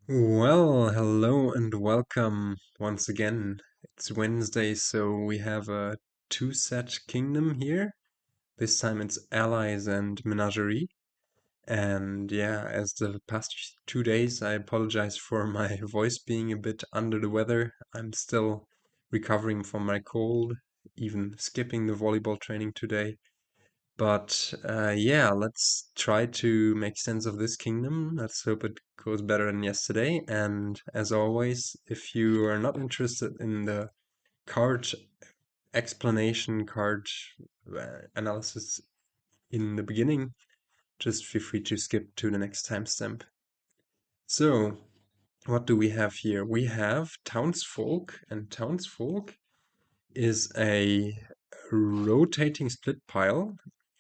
Well, hello and welcome once again. It's Wednesday, so we have a two-set kingdom here. This time it's allies and menagerie. And yeah, as the past 2 days, I apologize for my voice being a bit under the weather. I'm still recovering from my cold, even skipping the volleyball training today. But yeah, let's try to make sense of this kingdom. Let's hope it goes better than yesterday. And as always, if you are not interested in the card explanation, card analysis in the beginning, just feel free to skip to the next timestamp. So, what do we have here? We have Townsfolk, and Townsfolk is a rotating split pile,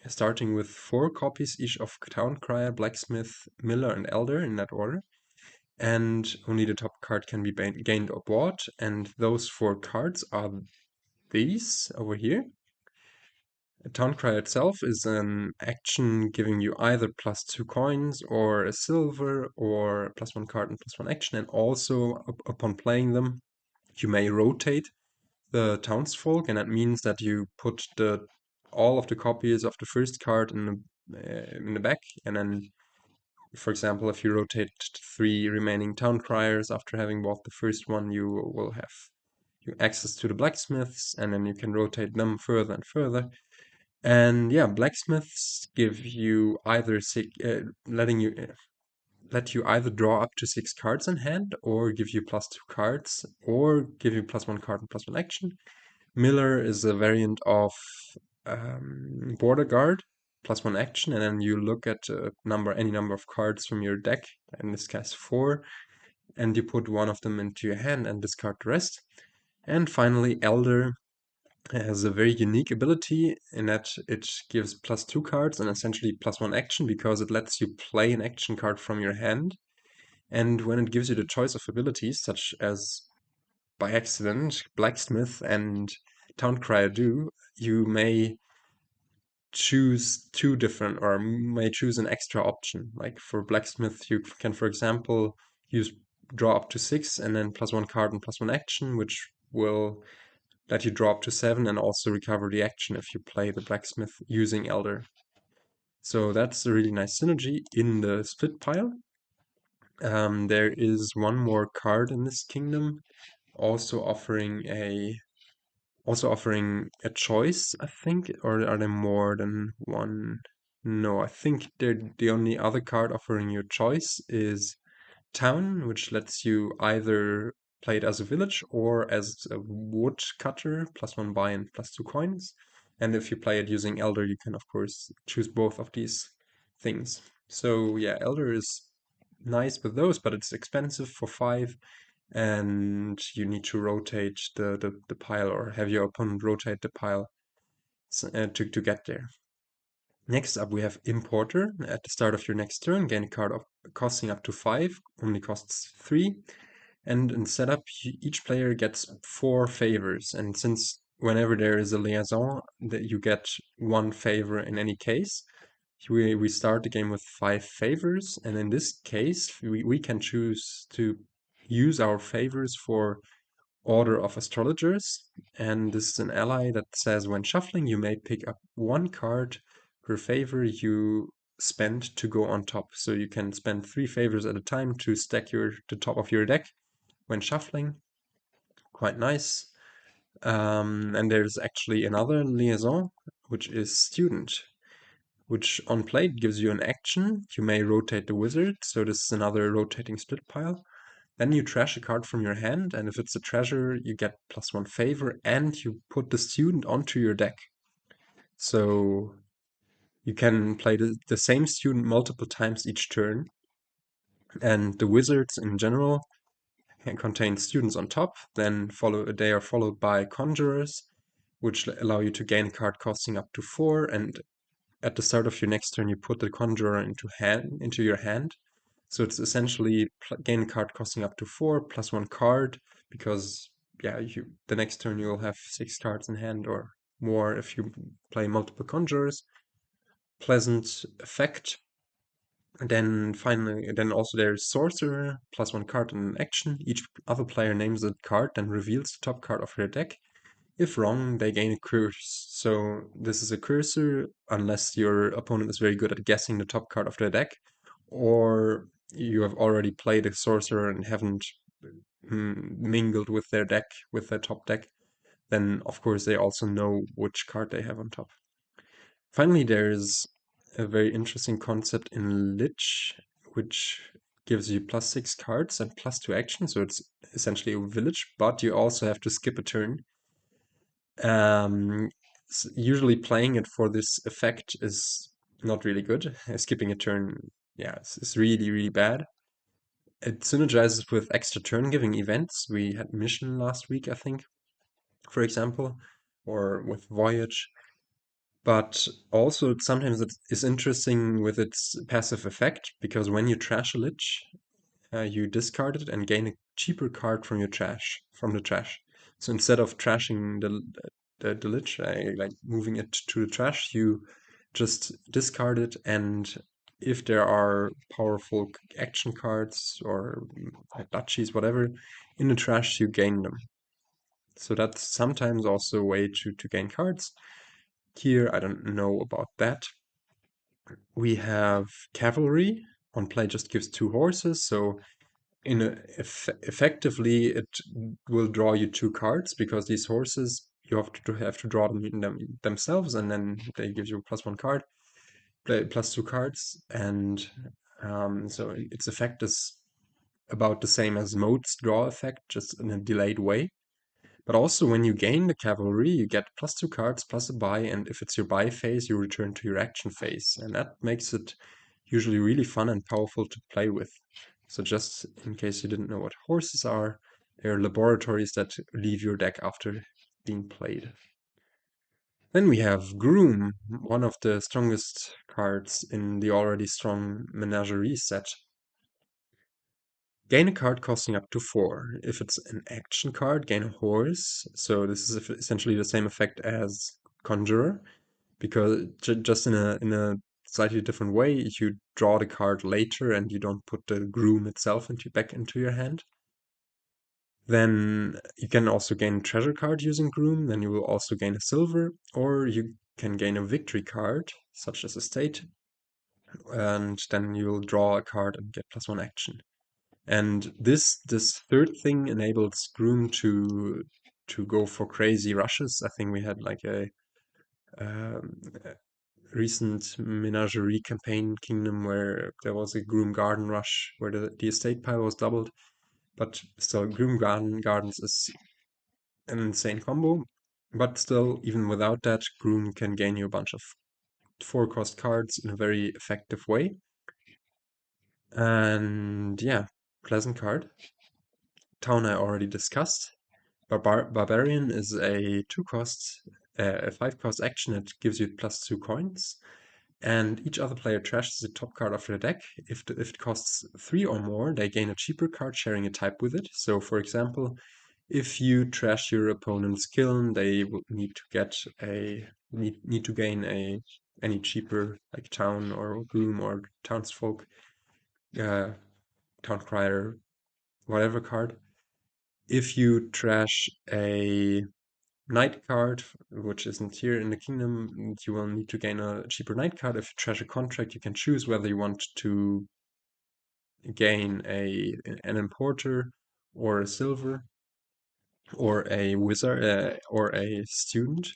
starting with 4 copies each of Town Crier, Blacksmith, Miller, and Elder in that order. And only the top card can be gained or bought. And those 4 cards are these over here. A Town Crier itself is an action giving you either +2 coins or a silver or +1 card and +1 action. And also, upon playing them, you may rotate the townsfolk, and that means that you put the all of the copies of the first card in the back, and then, for example, if you rotate 3 remaining town criers after having bought the first one, you will have access to the blacksmiths, and then you can rotate them further and further. And yeah, blacksmiths give you either let you either draw up to 6 cards in hand, or give you +2 cards, or give you +1 card and +1 action. Miller is a variant of Border Guard, +1 action, and then you look at any number of cards from your deck, in this case 4, and you put one of them into your hand and discard the rest. And finally, Elder has a very unique ability in that it gives +2 cards and essentially +1 action, because it lets you play an action card from your hand. And when it gives you the choice of abilities, such as by accident, Blacksmith and Town Crier do, you may choose two different, or may choose an extra option. Like for Blacksmith, you can, for example, use draw up to 6 and then +1 card and +1 action, which will let you draw up to 7 and also recover the action if you play the Blacksmith using Elder. So that's a really nice synergy in the split pile. There is one more card in this kingdom, also offering a choice, I think, or are there more than one? No, I think the only other card offering you a choice is Town, which lets you either play it as a village or as a wood cutter, +1 buy and +2 coins. And if you play it using Elder, you can, of course, choose both of these things. So yeah, Elder is nice with those, but it's expensive for 5, and you need to rotate the pile, or have your opponent rotate the pile to get there. Next up, we have Importer. At the start of your next turn, gain a card of costing up to 5, only costs 3. And in setup, each player gets 4 favors. And since whenever there is a liaison, that you get 1 favor in any case, we start the game with 5 favors. And in this case, we can choose to use our favors for Order of Astrologers. And this is an ally that says when shuffling, you may pick up 1 card per favor you spend to go on top. So you can spend 3 favors at a time to stack the top of your deck when shuffling. Quite nice. And there's actually another liaison, which is Student, which on plate gives you an action. You may rotate the wizard, so this is another rotating split pile. Then you trash a card from your hand, and if it's a treasure, you get +1 favor, and you put the student onto your deck. So you can play the same student multiple times each turn, and the wizards in general can contain students on top. Then they are followed by conjurers, which allow you to gain a card costing up to 4, and at the start of your next turn, you put the conjurer into your hand. So it's essentially gain a card costing up to 4 +1 card, because yeah, the next turn you'll have 6 cards in hand or more if you play multiple conjurers. Pleasant effect. And then finally, then also there's Sorcerer, +1 card and an action. Each other player names a card, then reveals the top card of their deck. If wrong, they gain a curse. So this is a cursor unless your opponent is very good at guessing the top card of their deck, or you have already played a sorcerer and haven't mingled with their deck, with their top deck. Then of course they also know which card they have on top. Finally, there's a very interesting concept in Lich, which gives you +6 cards and +2 action, so it's essentially a village, but you also have to skip a turn. Usually playing it for this effect is not really good. Skipping a turn, yeah, it's really, really bad. It synergizes with extra turn-giving events. We had Mission last week, I think, for example, or with Voyage. But also sometimes it is interesting with its passive effect, because when you trash a Lich, you discard it and gain a cheaper card from the trash. So instead of trashing the Lich, like moving it to the trash, you just discard it, and if there are powerful action cards or like duchies, whatever, in the trash, you gain them. So that's sometimes also a way to gain cards. Here, I don't know about that. We have Cavalry. On play just gives 2 horses, so effectively it will draw you 2 cards, because these horses you have to draw them themselves, and then they give you +1 card, +2 cards, and so its effect is about the same as Mode's draw effect, just in a delayed way. But also when you gain the cavalry, you get +2 cards plus a buy, and if it's your buy phase, you return to your action phase. And that makes it usually really fun and powerful to play with. So just in case you didn't know what horses are, they're laboratories that leave your deck after being played. Then we have Groom, one of the strongest cards in the already strong Menagerie set. Gain a card costing up to 4. If it's an action card, gain a horse. So this is essentially the same effect as Conjurer, because just in a slightly different way, you draw the card later and you don't put the Groom itself back into your hand. Then you can also gain a treasure card using Groom, then you will also gain a silver, or you can gain a victory card, such as a state, and then you will draw a card and get +1 action. And this third thing enables Groom to go for crazy rushes. I think we had like a recent Menagerie campaign Kingdom where there was a Groom Garden rush where the estate pile was doubled. But still, Groom Gardens is an insane combo. But still, even without that, Groom can gain you a bunch of 4-cost cards in a very effective way. And yeah, pleasant card. Town I already discussed. Barbarian is a 2-cost, a 5-cost action that gives you +2 coins. And each other player trashes the top card of their deck. If it costs 3 or more, they gain a cheaper card sharing a type with it. So, for example, if you trash your opponent's kiln, they will need to gain any cheaper, like Town or Groom or Townsfolk, Town Crier, whatever card. If you trash a Knight card, which isn't here in the kingdom, you will need to gain a cheaper Knight card. If you trash a contract, you can choose whether you want to gain an importer or a silver or a wizard or a student,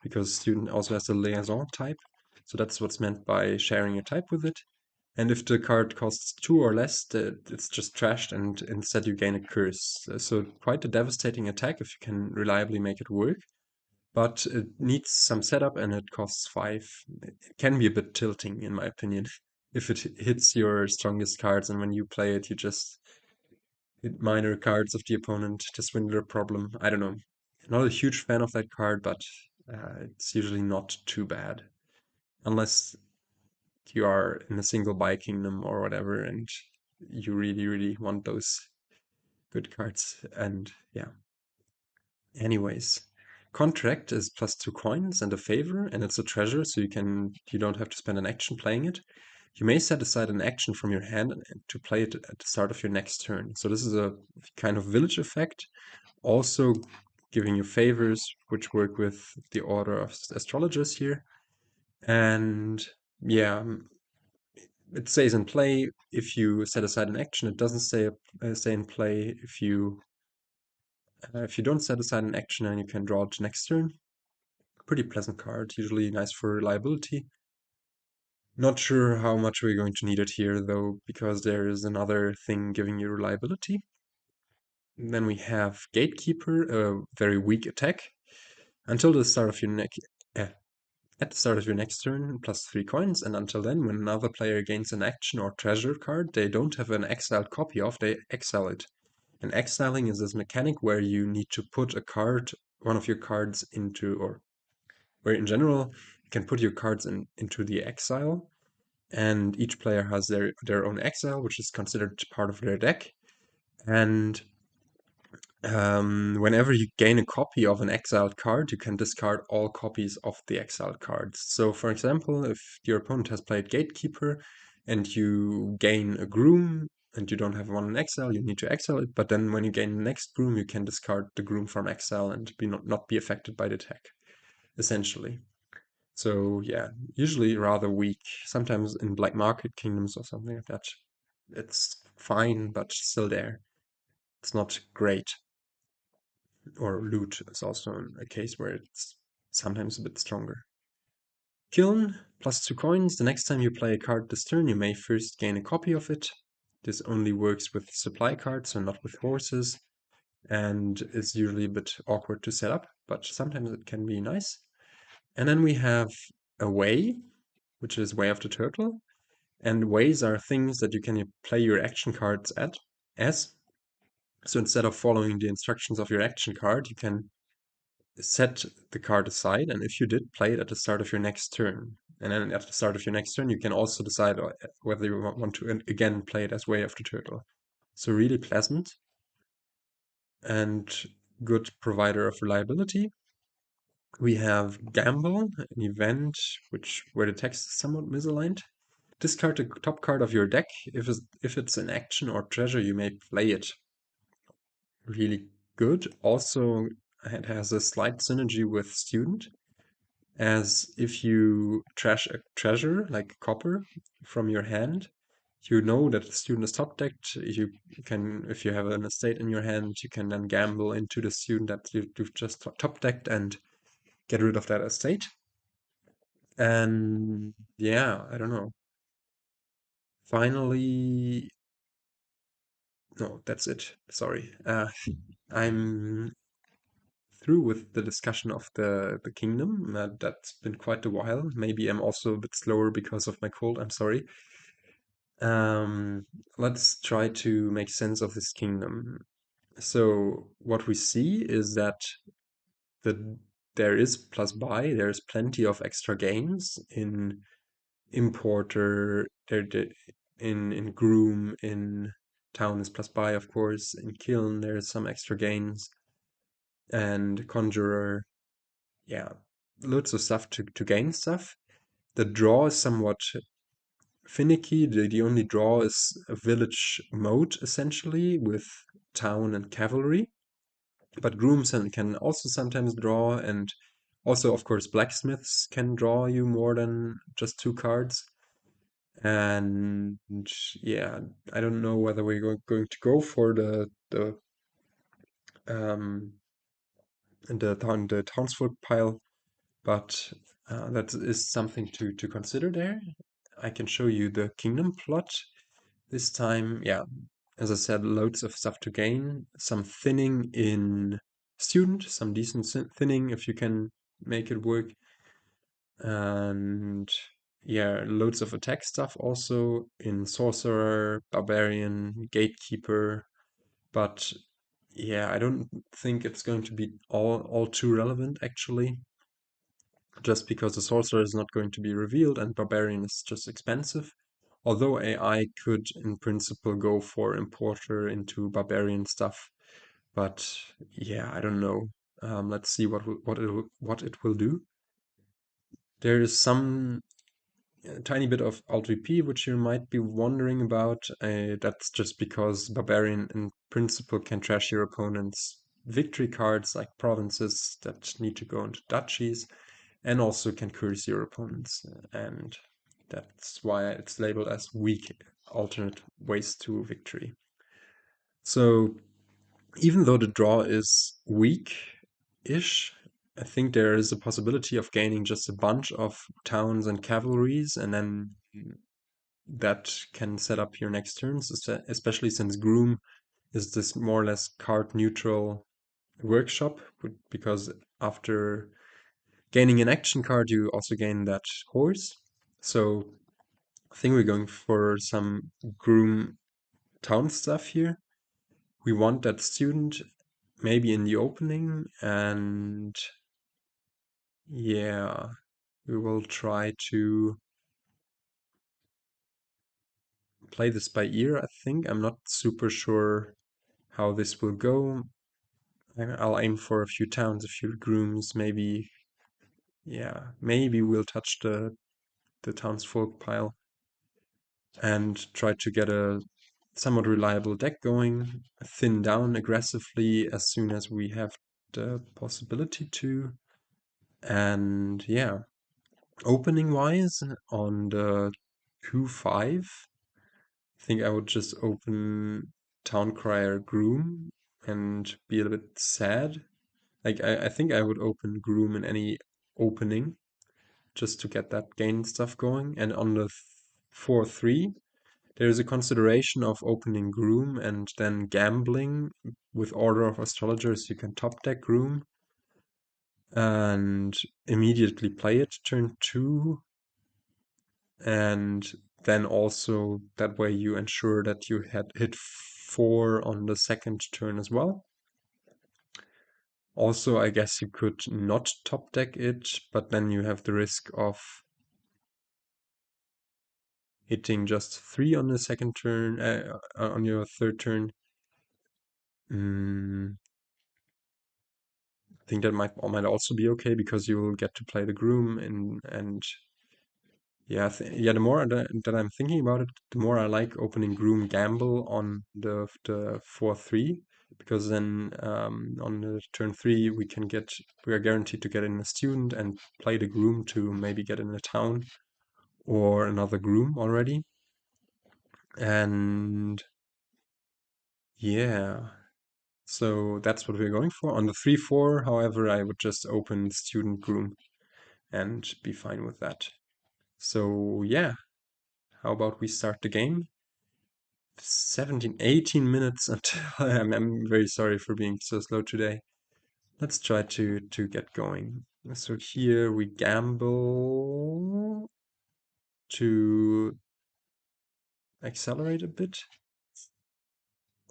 because student also has the liaison type. So that's what's meant by sharing a type with it. And if the card costs 2 or less, it's just trashed, and instead you gain a curse. So quite a devastating attack if you can reliably make it work. But it needs some setup and it costs 5. It can be a bit tilting, in my opinion, if it hits your strongest cards, and when you play it, you just hit minor cards of the opponent to swindle a problem. I don't know. Not a huge fan of that card, but it's usually not too bad. Unless you are in a single buy kingdom or whatever, and you really, really want those good cards. And yeah. Anyways, contract is +2 coins and a favor, and it's a treasure, so you don't have to spend an action playing it. you may set aside an action from your hand to play it at the start of your next turn. So this is a kind of village effect, also giving you favors which work with the order of astrologers here. And yeah, it stays in play if you set aside an action. It doesn't stay in play if you don't set aside an action, and you can draw it next turn. Pretty pleasant card, usually nice for reliability. Not sure how much we're going to need it here though, because there is another thing giving you reliability. And then we have Gatekeeper, a very weak attack. Until the start of your at the start of your next turn, +3 coins, and until then, when another player gains an action or treasure card they don't have an exiled copy of, they exile it. And exiling is this mechanic where you need to put one of your cards into, or where in general, you can put your cards into the exile, and each player has their own exile, which is considered part of their deck. And whenever you gain a copy of an exiled card, you can discard all copies of the exiled cards. So, for example, if your opponent has played Gatekeeper and you gain a Groom and you don't have one in exile, you need to exile it. But then when you gain the next Groom, you can discard the Groom from exile and not be affected by the attack, essentially. So yeah, usually rather weak. Sometimes in black market kingdoms or something like that, it's fine, but still there. It's not great. Or loot is also a case where it's sometimes a bit stronger. Kiln, +2 coins. The next time you play a card this turn, you may first gain a copy of it. This only works with supply cards, so not with horses, and is usually a bit awkward to set up, but sometimes it can be nice. And then we have a way, which is Way of the Turtle. And ways are things that you can play your action cards as. So instead of following the instructions of your action card, you can set the card aside, and if you did, play it at the start of your next turn. And then at the start of your next turn, you can also decide whether you want to again play it as Way of the Turtle. So really pleasant and good provider of reliability. We have Gamble, an event where the text is somewhat misaligned. Discard the top card of your deck. If it's an action or treasure, you may play it. Really good. Also, it has a slight synergy with Student, as if you trash a treasure like copper from your hand, you know that the student is top decked. You can, if you have an estate in your hand, you can then gamble into the student that you've just top decked and get rid of that estate. And yeah, I don't know. Finally, no, that's it. Sorry. I'm through with the discussion of the kingdom. That's been quite a while. Maybe I'm also a bit slower because of my cold. I'm sorry. Let's try to make sense of this kingdom. So what we see is that the there is plus buy. There's plenty of extra gains in importer. In Groom, in Town is plus buy, of course. In Kiln there's some extra gains, and Conjurer, yeah, loads of stuff to gain stuff. The draw is somewhat finicky. The only draw is a village moat, essentially, with town and cavalry. But grooms can also sometimes draw, and also, of course, blacksmiths can draw you more than just 2 cards. And yeah, I don't know whether we're going to go for um the townsfolk pile, but that is something to consider there. I can show you the kingdom plot this time. Yeah, as I said, loads of stuff to gain. Some thinning in student, some decent thinning if you can make it work. And yeah, loads of attack stuff also in sorcerer, barbarian, gatekeeper. But yeah, I don't think it's going to be all too relevant actually, just because the sorcerer is not going to be revealed and barbarian is just expensive. Although AI could, in principle, go for importer into barbarian stuff, but yeah, I don't know. Let's see what it will do. There is some a tiny bit of Alt VP, which you might be wondering about. That's just because Barbarian in principle can trash your opponent's victory cards like provinces that need to go into duchies, and also can curse your opponents. And that's why it's labeled as weak alternate ways to victory. So even though the draw is weak-ish, I think there is a possibility of gaining just a bunch of towns and cavalries, and then that can set up your next turns, especially since Groom is this more or less card neutral workshop, because after gaining an action card, you also gain that horse. So I think we're going for some Groom town stuff here. We want that student maybe in the opening, and yeah, we will try to play this by ear, I think. I'm not super sure how this will go. I'll aim for a few towns, a few grooms, maybe. Yeah, maybe we'll touch the townsfolk pile and try to get a somewhat reliable deck going, thin down aggressively as soon as we have the possibility to. And yeah, opening wise, on the 2-5, I think I would just open Town Crier Groom and be a bit sad. Like, I think I would open Groom in any opening just to get that gain stuff going. And on the 4-3, there is a consideration of opening Groom and then gambling with Order of Astrologers. You can top deck Groom and immediately play it turn 2, and then also that way you ensure that you had hit 4 on the second turn as well. Also, I guess you could not top deck it, but then you have the risk of hitting just 3 on the second turn, on your third turn. I think that might also be okay because you will get to play the Groom, and yeah, the more that I'm thinking about it, the more I like opening Groom Gamble on the 4-3, because then on the turn 3 we are guaranteed to get in a student and play the Groom to maybe get in a town or another Groom already. And yeah, so that's what we're going for. On the 3-4, however, I would just open student Groom and be fine with that. So yeah, how about we start the game? 17, 18 minutes until I'm very sorry for being so slow today. Let's try to get going. So here we gamble to accelerate a bit,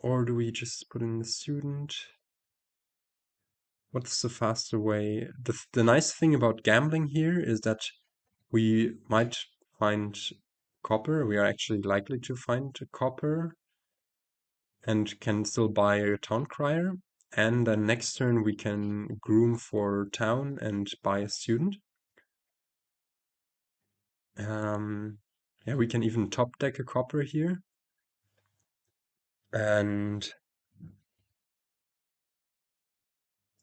or do we just put in the student? What's the faster way? The nice thing about gambling here is that we might find copper. We are actually likely to find copper and can still buy a town crier. And then next turn we can groom for town and buy a student. Yeah, we can even top deck a copper here. And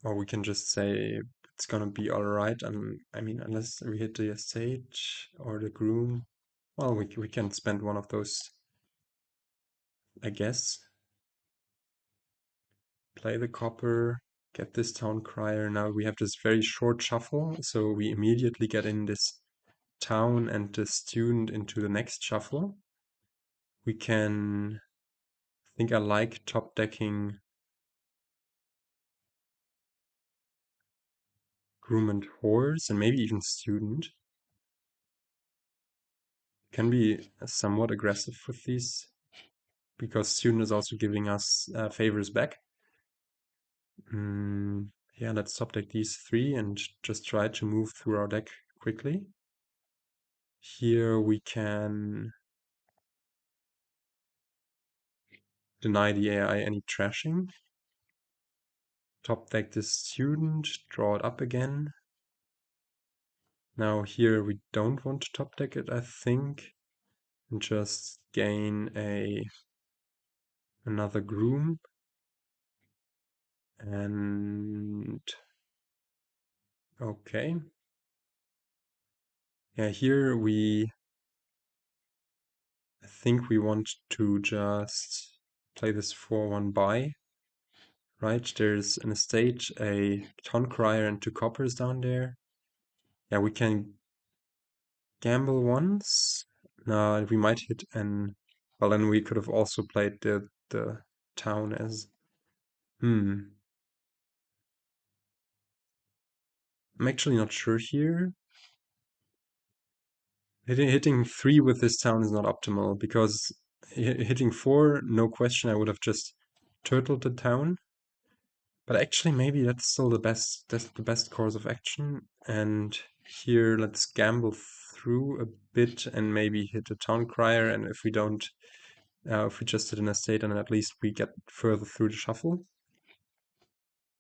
or we can just say it's gonna be all right. I mean, unless we hit the estate or the groom. Well, we can spend one of those, I guess. Play the copper, get this town crier. Now we have this very short shuffle, so we immediately get in this town and the student into the next shuffle. We can, I think I like top decking groom and horse and maybe even student. Can be somewhat aggressive with these because student is also giving us favors back. Yeah, let's top deck these 3 and just try to move through our deck quickly. Here we can deny the AI any trashing. Top deck this student, draw it up again. Now here we don't want to top deck it, I think, and just gain another Groom. And okay. Yeah, here I think we want to just play this 4-1 by, right? There's an estate, a Town Crier, and 2 coppers down there. Yeah, we can gamble once. No, we might hit an... Well, then we could have also played the town as... I'm actually not sure here. Hitting 3 with this town is not optimal, because hitting 4, no question, I would have just turtled the town. But actually, maybe that's still that's the best course of action. And here, let's gamble through a bit and maybe hit a Town Crier. And if we don't, if we just hit an estate, then at least we get further through the shuffle.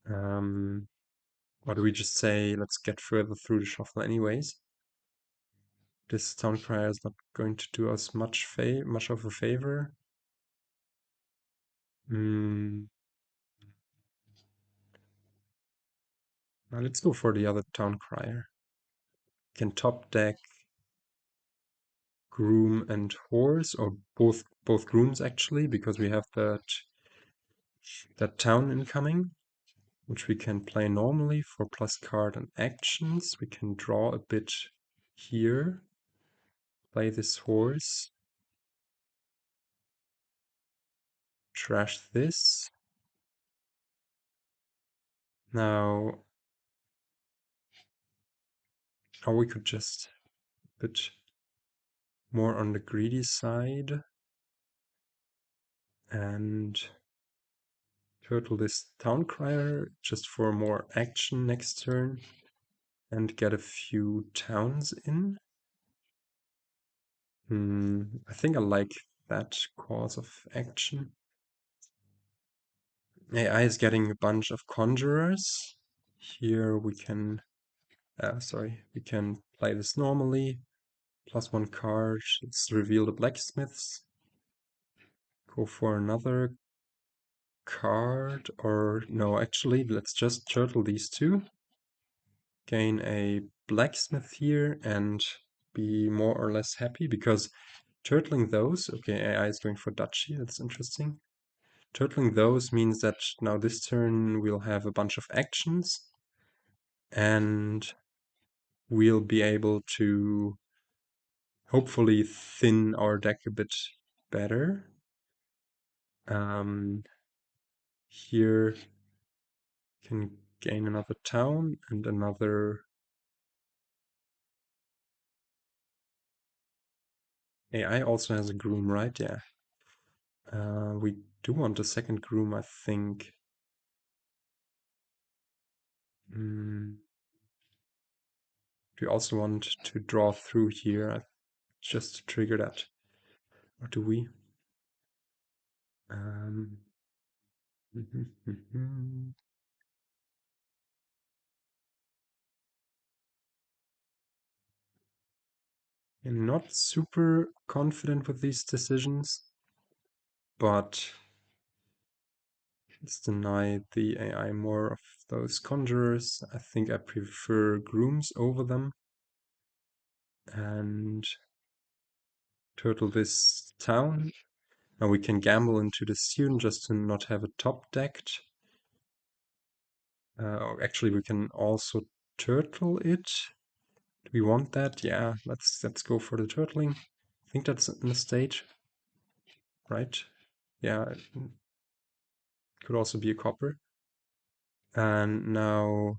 Or do we just say, let's get further through the shuffle anyways? This Town Crier is not going to do us much of a favor. Now let's go for the other Town Crier. Can top deck Groom and Horse, or both Grooms actually, because we have that town incoming, which we can play normally for plus card and actions. We can draw a bit here, play this horse, trash this. Now, or we could just a bit more on the greedy side and turtle this Town Crier just for more action next turn and get a few towns in. I think I like that course of action. AI is getting a bunch of conjurers. Here we can, we can play this normally. +1 card, let's reveal the Blacksmiths. Go for another card, or no, actually, let's just turtle these 2. Gain a Blacksmith here and be more or less happy, because turtling those, okay, AI is going for Duchy, that's interesting. Turtling those means that now this turn we'll have a bunch of actions and we'll be able to hopefully thin our deck a bit better. Here can gain another town and another... AI also has a Groom, right? Yeah. We do want a second Groom, I think. We also want to draw through here, just to trigger that. Or do we? I'm not super confident with these decisions, but let's deny the AI more of those conjurers. I think I prefer Grooms over them. And turtle this town. Now we can gamble into the student just to not have it top decked. Actually, we can also turtle it. Do we want that? Yeah, let's go for the turtling. I think that's in the stage, right? Yeah, it could also be a copper. And now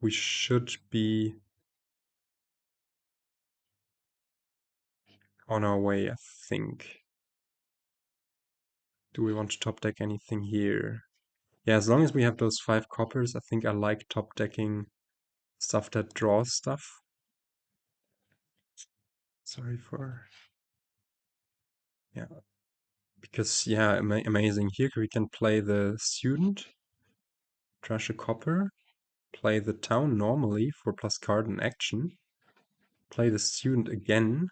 we should be on our way, I think. Do we want to top deck anything here? Yeah, as long as we have those 5 coppers, I think I like top decking stuff that draws stuff. Sorry for... Yeah. Because, yeah, amazing. Here we can play the student, trash a copper, play the town normally for plus card and action. play the student again,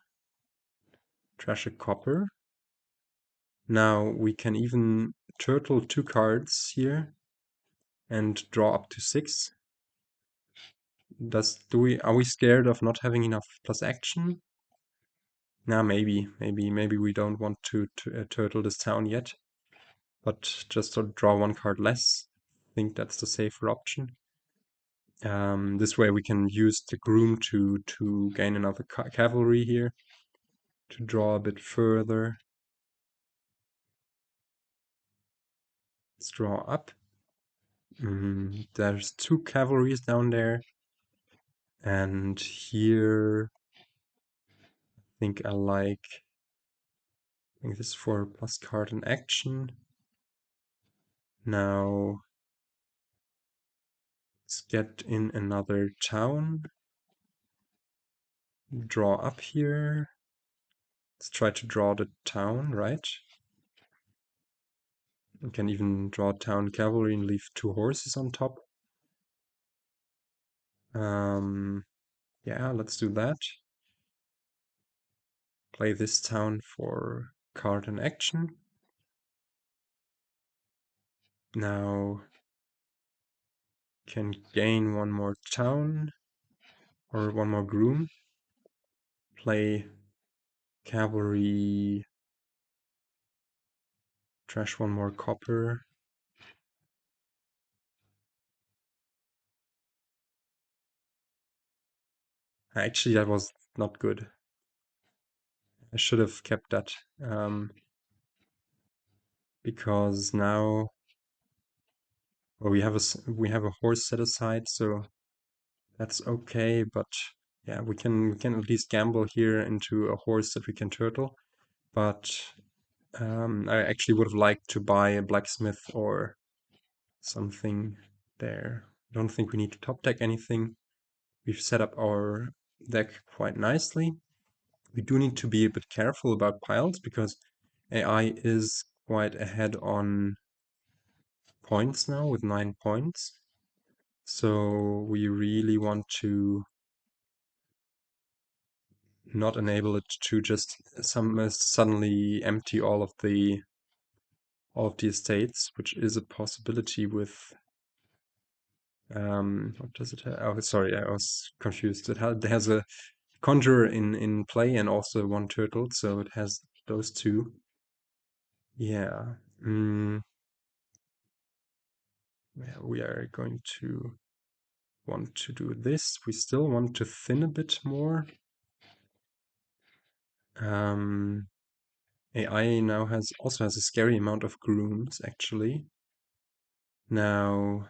trash a copper. Now we can even turtle 2 cards here and draw up to 6. Are we scared of not having enough plus action? Nah, maybe we don't want to turtle this town yet, but just to draw 1 card less. I think that's the safer option. This way we can use the Groom to gain another cavalry here, to draw a bit further. Let's draw up. There's 2 cavalries down there, and here I think I think this is for a plus card in action. Now let's get in another town. Draw up here. Let's try to draw the town, right? We can even draw town cavalry and leave 2 horses on top. Yeah, let's do that. Play this town for card in action. Now can gain 1 more town or 1 more groom. Play cavalry, trash 1 more copper. Actually, that was not good. I should have kept that, because now, well, we have a horse set aside, so that's okay. But yeah, we can at least gamble here into a horse that we can turtle. But I actually would have liked to buy a blacksmith or something there. I don't think we need to top deck anything. We've set up our deck quite nicely. We do need to be a bit careful about piles because AI is quite ahead on points now with 9 points. So we really want to not enable it to just suddenly empty all of the estates, which is a possibility with what does it have? Oh, sorry, I was confused. It has a conjurer in play and also 1 turtle, so it has those 2. Yeah. Yeah, we are going to want to do this. We still want to thin a bit more. AI now also has a scary amount of grooms, actually. Now,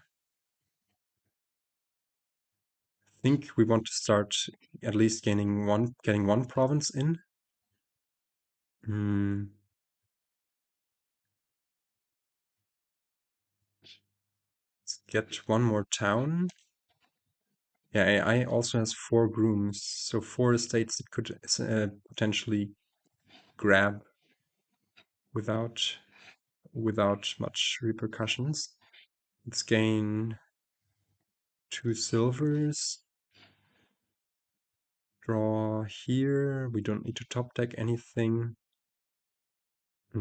I think we want to start at least getting one province in. Let's get 1 more town. Yeah, AI also has 4 grooms, so 4 estates it could potentially grab without much repercussions. Let's gain 2 silvers. Draw here. We don't need to top deck anything. I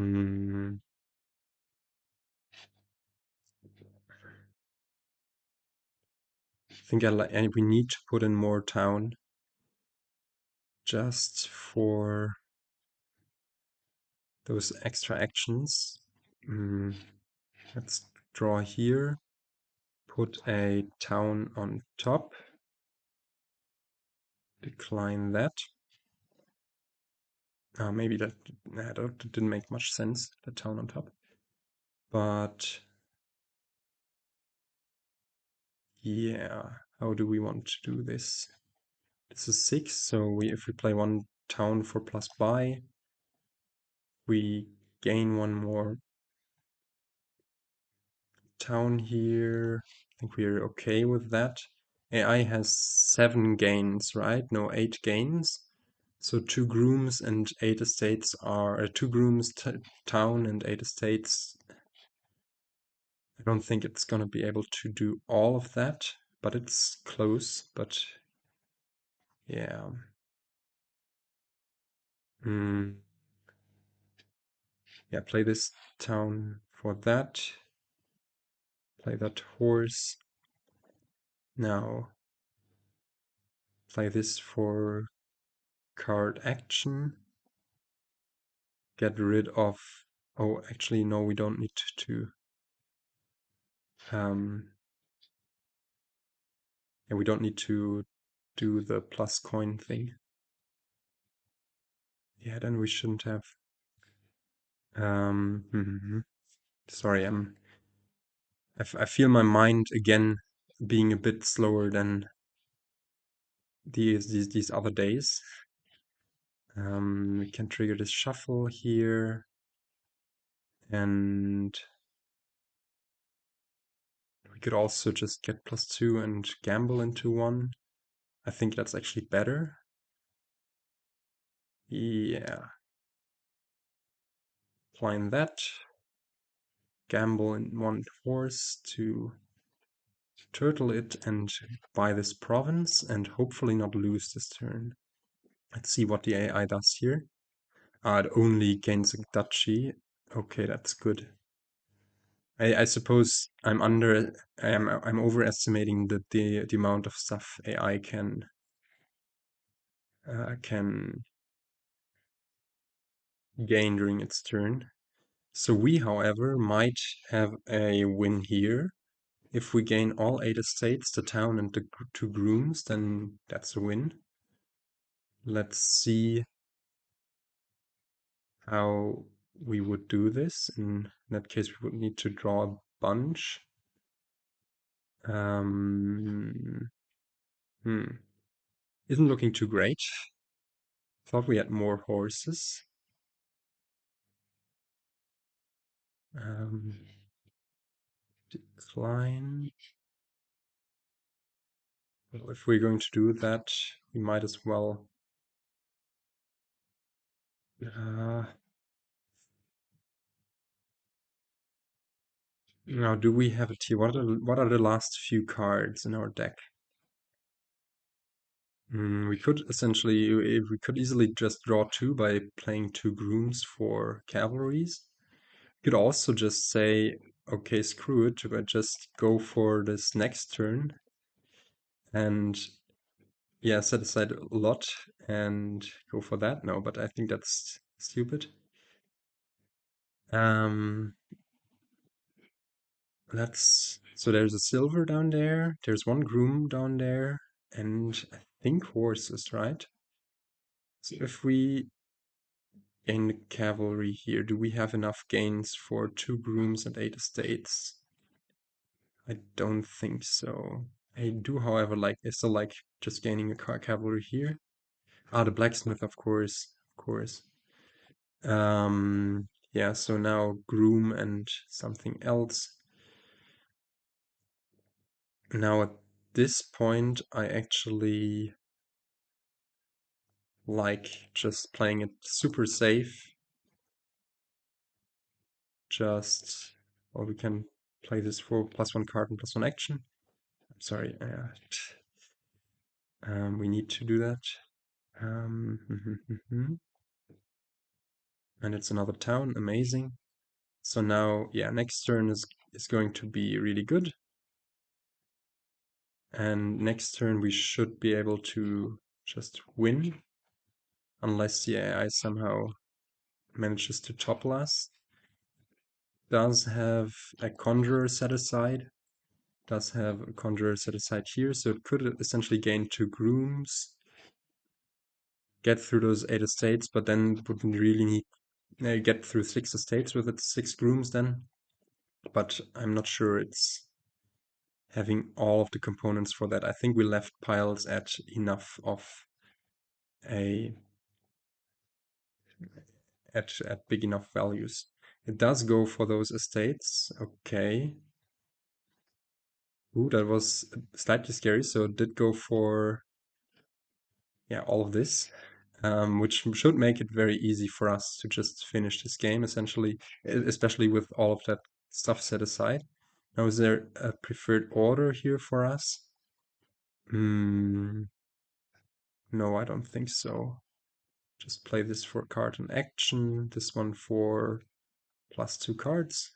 think and we need to put in more town just for those extra actions. Let's draw here. Put a town on top. Decline that. Maybe that didn't make much sense, the town on top. But yeah, how do we want to do this? This is 6, so if we play 1 town for plus buy, we gain 1 more town here. I think we're okay with that. AI has 7 gains, right? No, 8 gains. So 2 grooms and 8 estates are 2 grooms, town and 8 estates. I don't think it's gonna be able to do all of that, but it's close. But yeah, Mm, yeah, play this town for that. Play that horse. Now play this for card action. Get rid of... Oh, actually, no, we don't need to... yeah, we don't need to do the plus coin thing. Yeah, then we shouldn't have... Sorry, I feel my mind again being a bit slower than these other days. We can trigger this shuffle here, and we could also just get +2 and gamble into one. I think that's actually better. Yeah. Applying that. Gamble in one horse to turtle it and buy this province and hopefully not lose this turn. Let's see what the AI does here. It only gains a duchy. Okay, that's good. I suppose I'm overestimating the amount of stuff AI can gain during its turn. So we, however, might have a win here. If we gain all 8 estates, the town and the 2 grooms, then that's a win. Let's see how we would do this. In that case, we would need to draw a bunch. Hmm. Isn't looking too great. Thought we had more horses. Decline. Well, if we're going to do that, we might as well. Now, do we have it here? What are the last few cards in our deck? We could easily just draw 2 by playing 2 grooms for cavalries. We could also just say, okay, screw it, but just go for this next turn and yeah, set aside a lot and go for that. No, but I think that's stupid. So there's a silver down there, there's one groom down there, and I think horses, right? So if we gain the cavalry here, do we have enough gains for 2 grooms and 8 estates? I don't think so. I do, however, still like just gaining a cavalry here. The blacksmith, of course. Yeah, so now groom and something else. Now at this point, I actually like just playing it super safe. Or we can play this for +1 card and +1 action. I'm sorry, we need to do that. And it's another town, amazing. So now, yeah, next turn is going to be really good. And next turn we should be able to just win. Unless the AI somehow manages to topple us. Does have a conjurer set aside. Does have a conjurer set aside here, so it could essentially gain 2 grooms. Get through those 8 estates, but then wouldn't really need get through 6 estates with its 6 grooms then. But I'm not sure it's having all of the components for that. I think we left piles at enough of a at big enough values. It does go for those estates. Okay. Ooh, that was slightly scary. So it did go for yeah, all of this. Which should make it very easy for us to just finish this game, essentially, especially with all of that stuff set aside. Now, is there a preferred order here for us? No, I don't think so. just play this for card and action, this one for +2 cards.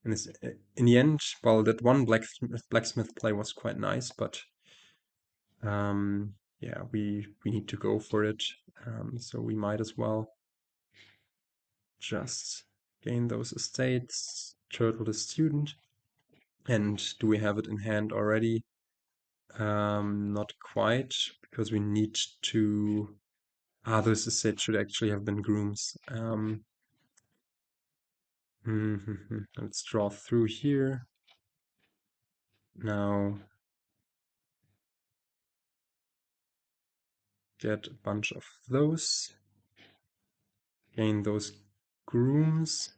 And it's, in the end, well, that one blacksmith play was quite nice, but yeah, we need to go for it. So we might as well just gain those estates, turtle the student. And do we have it in hand already? Not quite, because we need to... those estates should actually have been Grooms. Let's draw through here. Now get a bunch of those. Gain those Grooms.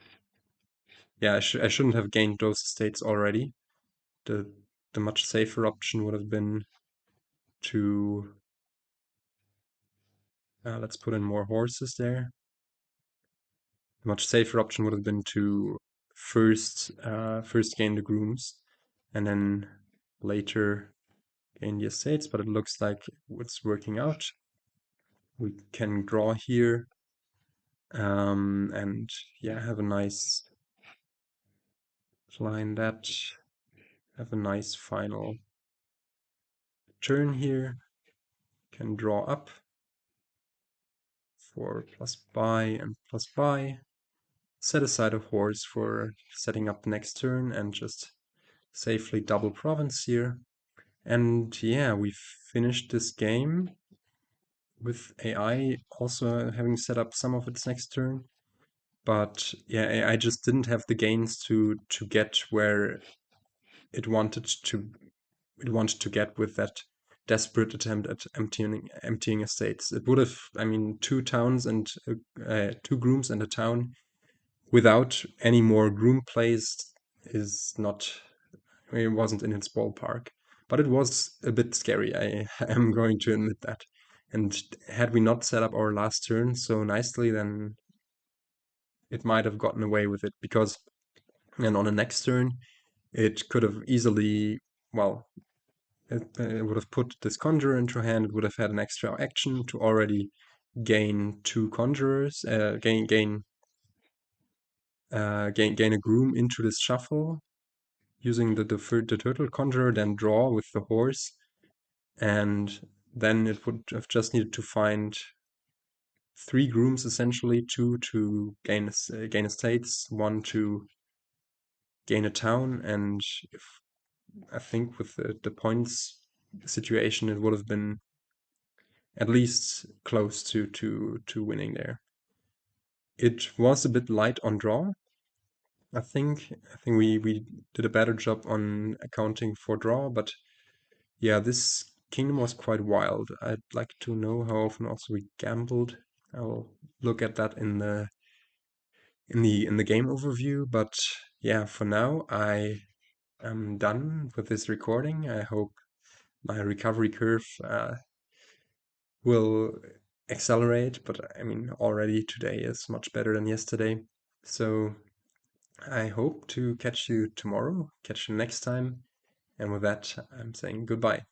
Yeah, I shouldn't have gained those estates already. The much safer option would have been to... let's put in more horses there. The much safer option would have been to first gain the Grooms and then later gain the estates, but it looks like it's working out. We can draw here, and yeah, have a nice line that, have a nice final turn here. Can draw up for +buy and +buy. Set aside a horse for setting up the next turn and just safely double province here. And yeah, we finished this game with AI also having set up some of its next turn. But yeah, AI just didn't have the gains to get where it wanted to get with that desperate attempt at emptying estates. It would have, I mean, 2 towns and 2 Grooms and a town without any more Groom plays is not... I mean, it wasn't in its ballpark. But it was a bit scary, I am going to admit that. And had we not set up our last turn so nicely, then it might have gotten away with it, because then on the next turn, it could have easily, well, it would have put this conjurer into hand, it would have had an extra action to already gain 2 conjurers, gain a Groom into this shuffle, using the turtle conjurer, then draw with the horse, and then it would have just needed to find 3 Grooms essentially, 2 to gain estates, 1 to gain a town, and I think with the points situation, it would have been at least close to winning there. It was a bit light on draw. I think we did a better job on accounting for draw, but yeah, this kingdom was quite wild. I'd like to know how often also we gambled. I'll look at that in the game overview, but yeah, for now I am done with this recording. I hope my recovery curve will accelerate, but I mean, already today is much better than yesterday. So I hope to catch you tomorrow, catch you next time. And with that, I'm saying goodbye.